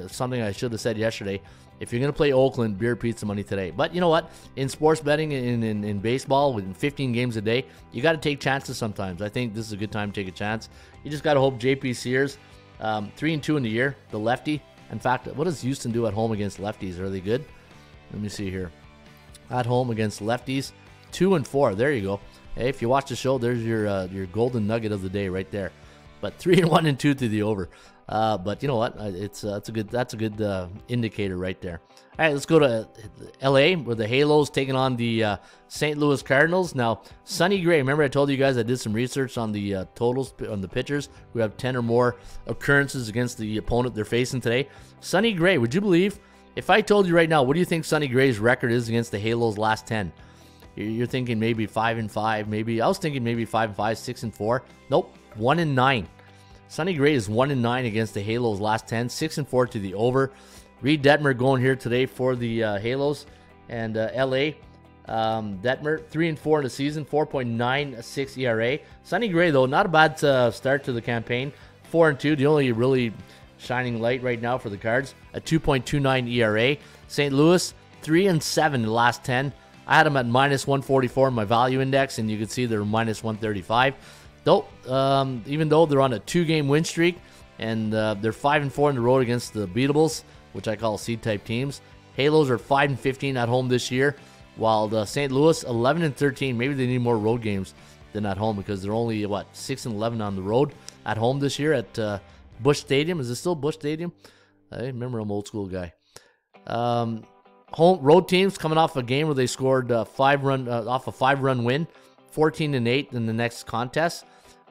Something I should have said yesterday. If you're going to play Oakland, beer pizza money today. But you know what? In sports betting, in baseball, within 15 games a day, you got to take chances sometimes. I think this is a good time to take a chance. You just got to hope JP Sears, 3-2 in the year, the lefty. In fact, what does Houston do at home against lefties? Are they good? Let me see here. At home against lefties, 2-4. There you go. Hey, if you watch the show, there's your golden nugget of the day right there. But 3-1 2 to the over. But you know what? That's a good indicator right there. All right, let's go to LA where the Halos taking on the St. Louis Cardinals. Now, Sonny Gray. Remember I told you guys I did some research on the totals on the pitchers who have 10 or more occurrences against the opponent they're facing today. Sonny Gray, would you believe if I told you right now, what do you think Sonny Gray's record is against the Halos last 10? You're thinking maybe 5-5, maybe. I was thinking maybe 5-5, 6-4. Nope. 1-9. Sonny Gray is 1-9 against the Halos last 10, 6-4 to the over. Reed Detmer going here today for the Halos, and LA. Detmer 3-4 in the season, 4.96 ERA. Sonny Gray though, not a bad start to the campaign, 4-2. The only really shining light right now for the Cards, a 2.29 ERA. St. Louis 3-7 in the last 10. I had them at minus 144 in my value index, and you can see they're minus 135. Though, even though they're on a 2-game win streak, and they're 5-4 on the road against the beatables, which I call C-type teams. Halos are 5-15 at home this year, while the St. Louis 11-13. Maybe they need more road games than at home, because they're only 6-11 on the road at home this year at Busch Stadium. Is it still Busch Stadium? I remember, I'm an old school guy. Home road teams coming off a game where they scored off a 5-run win, 14-8 in the next contest.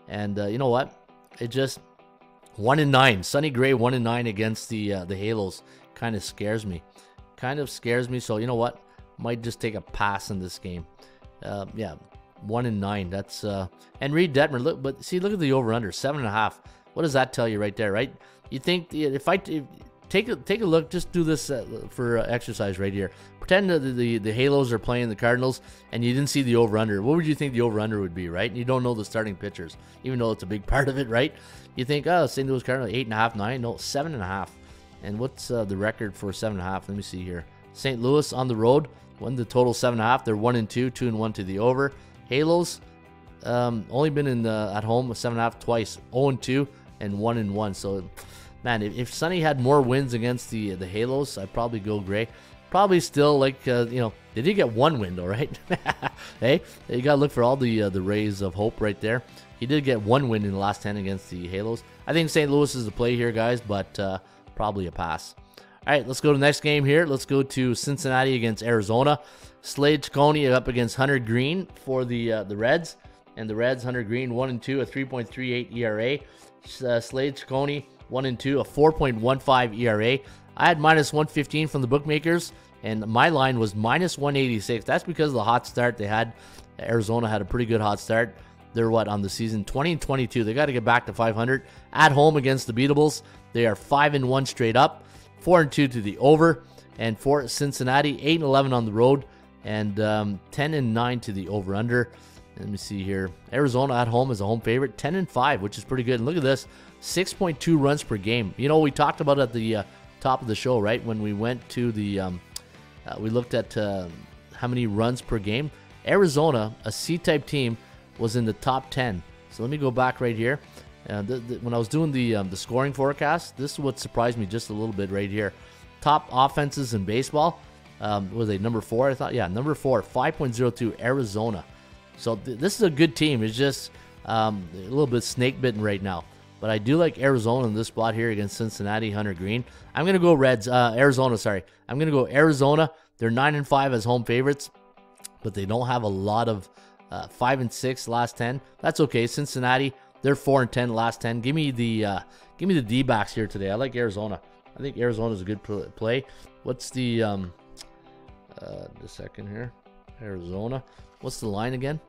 And you know what? It just 1-9. Sonny Gray 1-9 against the Halos kind of scares me. So you know what? Might just take a pass in this game. 1-9. That's and Reed Detmer. Look at the over/under 7.5. What does that tell you right there? Right? You think if take a look, just do this for exercise right here. Pretend that the Halos are playing the Cardinals, and you didn't see the over/under. What would you think the over/under would be, right? And you don't know the starting pitchers, even though it's a big part of it, right? You think, oh, St. Louis Cardinals 8.5, 9, no, 7.5. And what's the record for 7.5? Let me see here. St. Louis on the road won the total 7.5. They're 1-2, 2-1 to the over. Halos only been in at home with 7.5 twice, 0-2 and 1-1. So, man, if Sonny had more wins against the Halos, I'd probably go Gray. Probably still they did get one win though, right? Hey, you gotta look for all the rays of hope right there. He did get one win in the last 10 against the Halos. I think St. Louis is the play here, guys, but probably a pass. All right, let's go to the next game here. Let's go to Cincinnati against Arizona. Slade Ciccone up against Hunter Green for the Reds. And the Reds, Hunter Green, 1-2, a 3.38 ERA. Slade Ciccone, 1-2, a 4.15 ERA. I had minus 115 from the bookmakers, and my line was minus 186. That's because of the hot start they had. Arizona had a pretty good hot start. They're on the season 20-22. They got to get back to 500 at home against the beatables. They are 5-1 straight up, 4-2 to the over, and for Cincinnati 8-11 on the road, and 10-9 to the over/under. Let me see here. Arizona at home is a home favorite, 10-5, which is pretty good. And look at this, 6.2 runs per game. You know, we talked about it at the top of the show, right? When we went to the, we looked at how many runs per game. Arizona, a C-type team, was in the top 10. So let me go back right here. When I was doing the scoring forecast, this is what surprised me just a little bit right here. Top offenses in baseball. Was they number 4? I thought, yeah, number 4, 5.02, Arizona. So this is a good team. It's just a little bit snake bitten right now. But I do like Arizona in this spot here against Cincinnati, Hunter Green. I'm going to go Arizona, sorry. I'm going to go Arizona. They're 9-5 as home favorites, but they don't have a lot of 5-6 last 10. That's okay. Cincinnati, they're 4-10 last 10. Give me the D-backs here today. I like Arizona. I think Arizona's a good play. What's the second here? Arizona. What's the line again?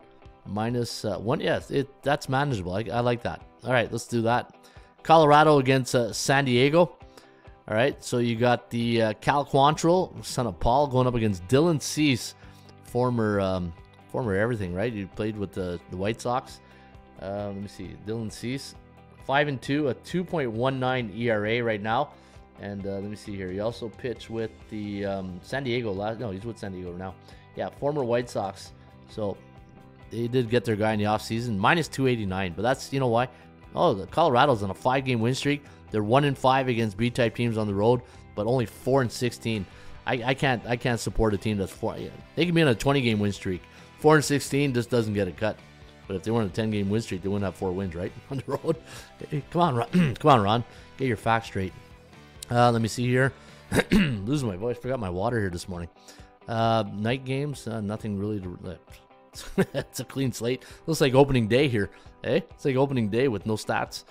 Minus 1. Yes, that's manageable. I like that. All right, let's do that. Colorado against San Diego. All right, so you got the Cal Quantrill, son of Paul, going up against Dylan Cease, former everything, right? You played with the White Sox. Let me see. Dylan Cease, 5-2, a 2.19 ERA right now. And let me see here. He also pitched with the San Diego no, he's with San Diego now. Yeah, former White Sox. So they did get their guy in the offseason. Minus 289. But that's, you know why? Oh, the Colorado's on a 5-game win streak. They're 1-5 against B-type teams on the road, but only 4-16. I can't support a team that's 4. They can be on a 20-game win streak. 4-16 just doesn't get a cut. But if they were on a 10-game win streak, they wouldn't have 4 wins, right? On the road. Hey, come on, Ron. Come on, Ron. Get your facts straight. Let me see here. Losing my voice. Forgot my water here this morning. Night games. Nothing really to... It's a clean slate. Looks like opening day here. Eh? It's like opening day with no stats.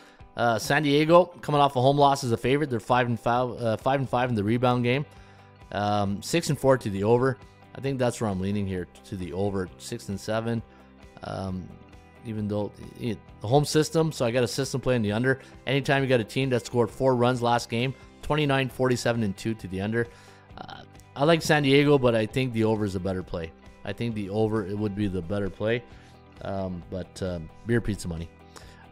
San Diego coming off a home loss as a favorite. They're 5-5 in the rebound game. 6-4 to the over. I think that's where I'm leaning here, to the over. 6-7. even though the home system, so I got a system play in the under. Anytime you got a team that scored 4 runs last game, 29, 47, and 2 to the under. I like San Diego, but I think the over is a better play. I think the over it would be the better play, but beer pizza money.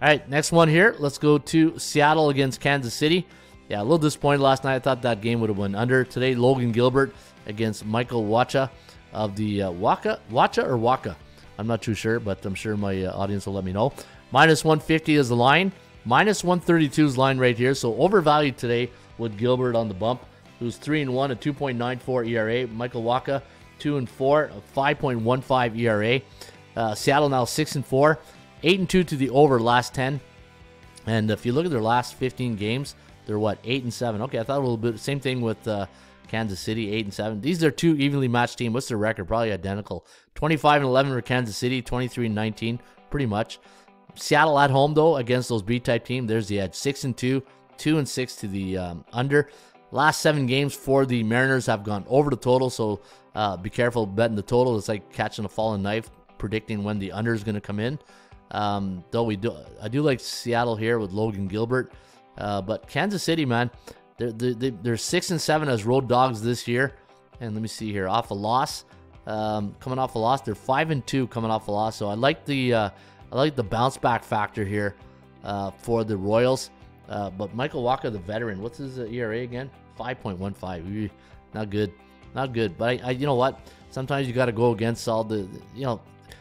All right, next one here. Let's go to Seattle against Kansas City. Yeah, a little disappointed last night. I thought that game would have went under. Today, Logan Gilbert against Michael Wacha of the Waka. I'm not too sure, but I'm sure my audience will let me know. Minus 150 is the line. Minus 132 is the line right here. So overvalued today with Gilbert on the bump, who's 3-1, a 2.94 ERA. Michael Wacha, 2-4, a 5.15 ERA. Seattle now 6-4, 8-2 to the over last 10. And if you look at their last 15 games, they're what, 8-7. Okay, I thought a little bit same thing with Kansas City, 8-7. These are 2 evenly matched teams. What's their record? Probably identical. 25-11 for Kansas City, 23-19, pretty much. Seattle at home though against those B-type team. There's the edge. 6-2, 2-6 to the under. Last 7 games for the Mariners have gone over the total, so be careful betting the total. It's like catching a falling knife, predicting when the under is going to come in. Though I do like Seattle here with Logan Gilbert, but Kansas City, man, they're 6-7 as road dogs this year. And let me see here, off a loss, coming off a loss, they're 5-2 coming off a loss. So I like the bounce back factor here for the Royals. But Michael Wacha, the veteran, what's his ERA again? 5.15. Not good. But I you know what? Sometimes you got to go against all the,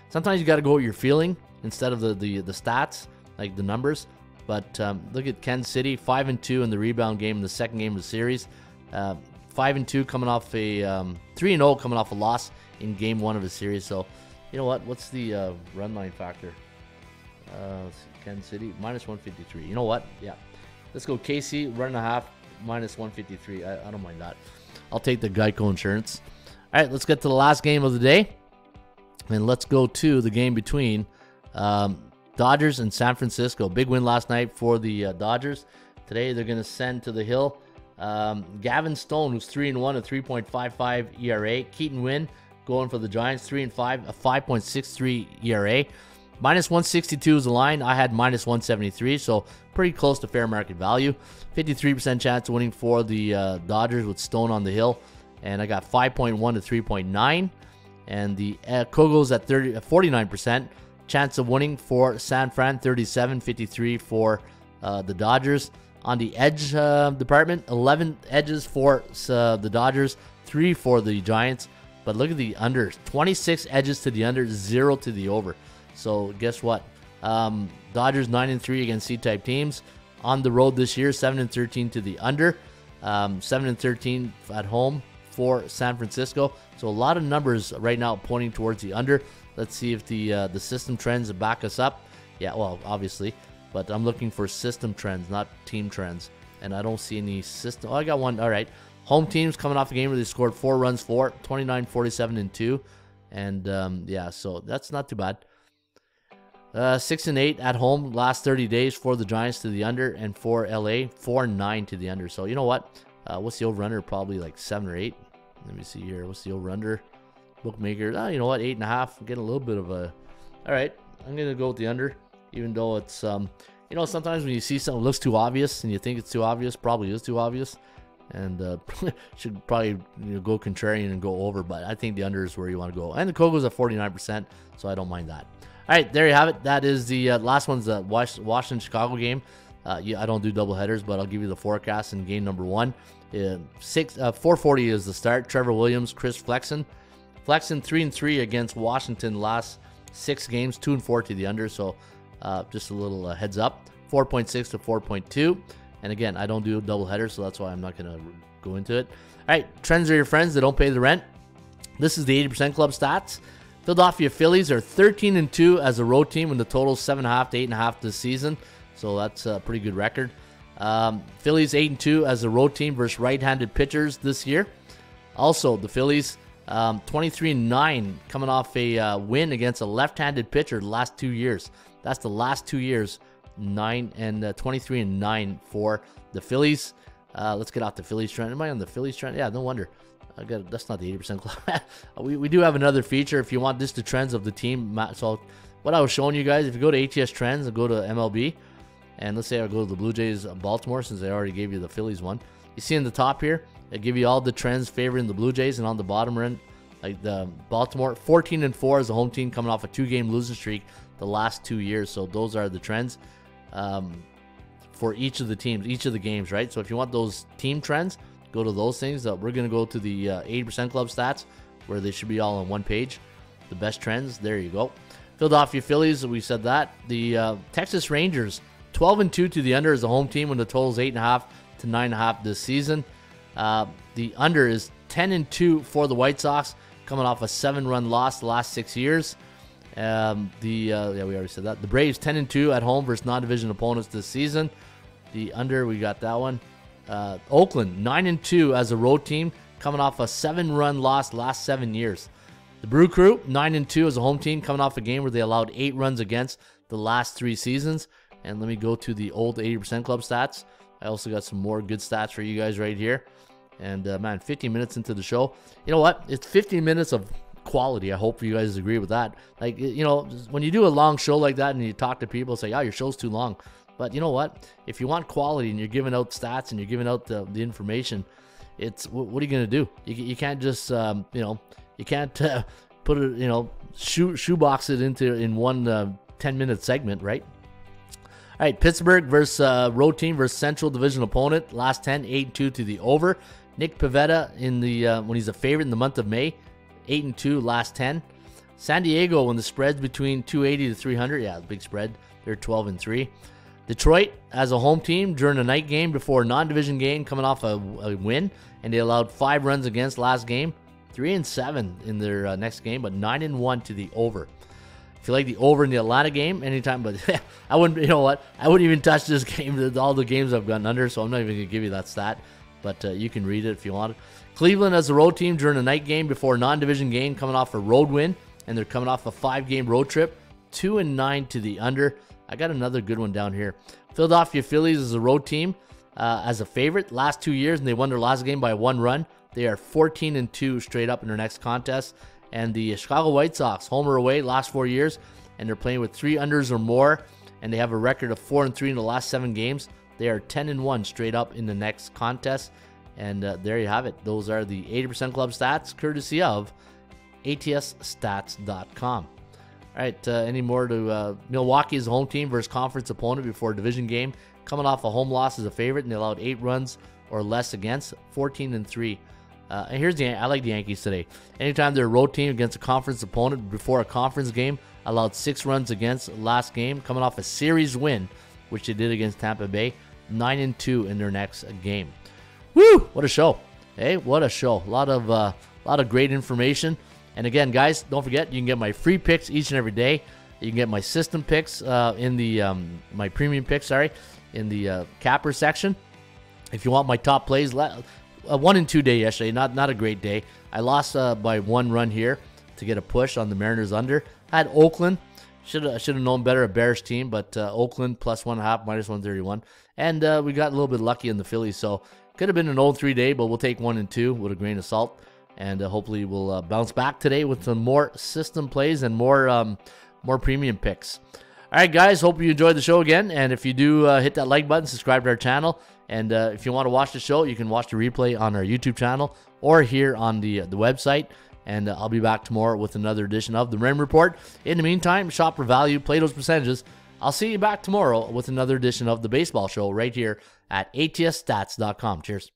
sometimes you got to go with your feeling instead of the stats, like the numbers. But look at Kansas City, 5-2 in the rebound game in the second game of the series. 5-2 coming off a 3-0 coming off a loss in game 1 of the series. So, you know what? What's the run line factor? Kansas City, minus 153. You know what? Yeah. Let's go KC, run and a half, minus 153. I don't mind that. I'll take the Geico insurance. All right, let's get to the last game of the day. And let's go to the game between Dodgers and San Francisco. Big win last night for the Dodgers. Today they're going to send to the hill Gavin Stone, who's 3-1, a 3.55 ERA. Keaton Wynn going for the Giants, 3-5, a 5.63 ERA. Minus 162 is the line. I had minus 173, so pretty close to fair market value. 53% chance of winning for the Dodgers with Stone on the hill. And I got 5.1 to 3.9. And the Kogos at 49%. Chance of winning for San Fran, 37-53 for the Dodgers. On the edge department, 11 edges for the Dodgers, 3 for the Giants. But look at the unders. 26 edges to the under, 0 to the over. So guess what? Dodgers 9-3 against C-type teams. On the road this year, 7-13 to the under. 7-13 at home for San Francisco. So a lot of numbers right now pointing towards the under. Let's see if the system trends back us up. Yeah, well, obviously. But I'm looking for system trends, not team trends. And I don't see any system. Oh, I got one. All right. Home teams coming off a game where they scored 4 runs for 29, 47, and 2. And, yeah, so that's not too bad. 6-8 at home last 30 days for the Giants to the under, and for LA 4-9 to the under. So you know what? What's the over/under? Probably like 7 or 8. Let me see here. What's the over/under? Bookmaker. You know what? 8.5. Getting a little bit of a. All right, I'm gonna go with the under, even though it's sometimes when you see something that looks too obvious and you think it's too obvious, probably is too obvious, and should probably go contrarian and go over. But I think the under is where you want to go, and the Kogos at 49%, so I don't mind that. All right, there you have it. That is the last one's the Washington-Chicago game. I don't do double headers, but I'll give you the forecast in game number 1. 4:40 is the start. Trevor Williams, Chris Flexen. Flexen 3-3 against Washington last 6 games, 2-4 to the under. So just a little heads up. 4.6 to 4.2. And again, I don't do double headers, so that's why I'm not going to go into it. All right, trends are your friends that don't pay the rent. This is the 80% Club stats. Philadelphia Phillies are 13-2 as a road team, and the total is 7.5 to 8.5 this season. So that's a pretty good record. Phillies 8-2 as a road team versus right-handed pitchers this year. Also, the Phillies 23-9 coming off a win against a left-handed pitcher the last 2 years. That's the last 2 years, 23-9 for the Phillies. Let's get off the Phillies trend. Am I on the Phillies trend? Yeah, no wonder. That's not the 80% Club. we do have another feature if you want just the trends of the team. So what I was showing you guys, if you go to ATS Trends and go to MLB, and let's say I go to the Blue Jays Baltimore, since I already gave you the Phillies one. You see in the top here, I give you all the trends favoring the Blue Jays, and on the bottom end, like the Baltimore, 14-4 as a home team coming off a 2-game losing streak the last 2 years. So those are the trends for each of the teams, each of the games, right? So if you want those team trends, go to those things. We're going to go to the 80% Club stats, where they should be all on one page. The best trends, there you go. Philadelphia Phillies, we said that. The Texas Rangers, 12-2 to the under as a home team when the total is 8.5 to 9.5 this season. The under is 10-2 for the White Sox, coming off a 7-run loss the last 6 years. Yeah, we already said that. The Braves 10-2 at home versus non-division opponents this season. The under, we got that one. Oakland 9-2 as a road team, coming off a 7-run loss the last 7 years. The Brew Crew 9-2 as a home team, coming off a game where they allowed 8 runs against the last 3 seasons. And let me go to the old 80% Club stats. I also got some more good stats for you guys right here. And man, 15 minutes into the show. You know what? It's 15 minutes of quality. I hope you guys agree with that. Like, you know, when you do a long show like that and you talk to people, say, "Oh, your show's too long." But you know what? If you want quality and you're giving out stats and you're giving out the information, it's what are you gonna do? You can't just you know, you can't put it, you know, shoebox it in one 10-minute segment, right? All right, Pittsburgh versus road team versus Central Division opponent. Last 10, 8-2 to the over. Nick Pivetta in the when he's a favorite in the month of May, 8-2 last 10. San Diego when the spread's between 280 to 300. Yeah, big spread. They're 12-3. Detroit as a home team during a night game before a non-division game, coming off a win, and they allowed 5 runs against last game. 3-7 in their next game, but 9-1 to the over. If you like the over in the Atlanta game, anytime, but I wouldn't, you know what? I wouldn't even touch this game, all the games I've gotten under, so I'm not even going to give you that stat, but you can read it if you want. Cleveland as a road team during a night game before a non-division game, coming off a road win, and they're coming off a 5-game road trip, 2-9 to the under. I got another good one down here. Philadelphia Phillies as a road team as a favorite last 2 years, and they won their last game by 1 run. They are 14-2 straight up in their next contest. And the Chicago White Sox, home or away, last 4 years, and they're playing with 3 unders or more, and they have a record of 4-3 in the last 7 games. They are 10-1 straight up in the next contest. And there you have it. Those are the 80% Club stats, courtesy of ATSstats.com. All right, any more to Milwaukee as a home team versus conference opponent before a division game, coming off a home loss as a favorite, and they allowed 8 runs or less against, 14-3. And here's I like the Yankees today. Anytime they're a road team against a conference opponent before a conference game, allowed 6 runs against last game, coming off a series win, which they did against Tampa Bay, 9-2 in their next game. Woo! What a show! Hey, what a show! A lot of great information. And again, guys, don't forget you can get my free picks each and every day. You can get my system picks in the my premium picks, in the capper section. If you want my top plays. A 1-2 day yesterday, not a great day. I lost by 1 run here to get a push on the Mariners under. I had Oakland. Should have known better, a Bears team, but Oakland plus 1.5, minus 131. And we got a little bit lucky in the Phillies, so could have been an 0-3 day, but we'll take 1-2 with a grain of salt. And hopefully we'll bounce back today with some more system plays and more premium picks. All right, guys, hope you enjoyed the show again. And if you do, hit that like button, subscribe to our channel. And if you want to watch the show, you can watch the replay on our YouTube channel or here on the website. And I'll be back tomorrow with another edition of the Raymond Report. In the meantime, shop for value, play those percentages. I'll see you back tomorrow with another edition of the Baseball Show right here at ATSstats.com. Cheers.